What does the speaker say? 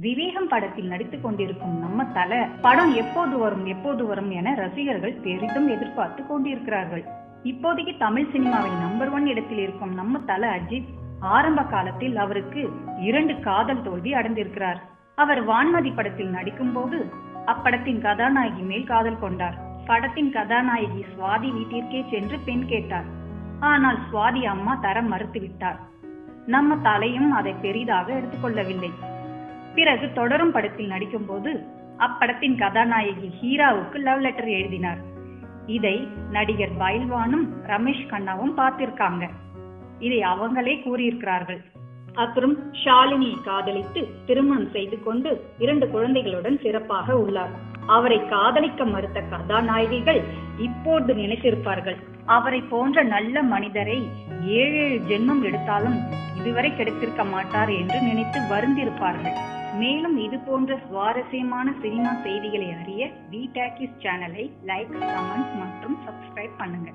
விவேகம் படத்தில் நடித்துக் கொண்டிருக்கும் நம்ம தல படம் எப்போது வரும் என ரசிகர்கள் பெரிதும் எதிர்பார்த்து கொண்டிருக்கிறார்கள். இப்போதைக்கு தமிழ் சினிமாவில் நம்பர் 1 இடத்தில் இருக்கும் நம்ம தல அஜித் ஆரம்ப காலத்தில் அவருக்கு 2 காதல் தோல்வி அடைந்திருக்கிறார். அவர் வான்மதி படத்தில் நடிக்கும் போது அப்படத்தின் கதாநாயகி மேல் காதல் கொண்டார். படத்தின் கதாநாயகி சுவாதி வீட்டிற்கே சென்று பெண் கேட்டார். ஆனால் சுவாதி அம்மா தர மறுத்துவிட்டார். நம்ம தலையும் அதை பெரிதாக எடுத்துக்கொள்ளவில்லை. பிறகு தொடரும் படத்தில் நடிக்கும் போது அப்படத்தின் கதாநாயகி ஹீராவுக்கு லவ் லெட்டர் எழுதினார். இதை நடிகர் பைல்வானும் ரமேஷ் கண்ணாவும் பார்த்திருக்காங்க. இதை அவங்களே கூறியிருக்கிறார்கள். அப்புறம் ஷாலினியை காதலித்து திருமணம் செய்து கொண்டு 2 குழந்தைகளுடன் சிறப்பாக உள்ளார். அவரை காதலிக்க மறுத்த கதாநாயகிகள் இப்போது நினைத்திருப்பார்கள், அவரை போன்ற நல்ல மனிதரை 7 ஜென்மம் எடுத்தாலும் இதுவரை கிடைத்திருக்க மாட்டார் என்று நினைத்து வருந்திருப்பார்கள். மேலும் இது போன்ற சுவாரஸ்யமான சினிமா செய்திகளை அறிய வி டாக்கீஸ் சேனலை லைக், கமெண்ட் மற்றும் சப்ஸ்கிரைப் பண்ணுங்க.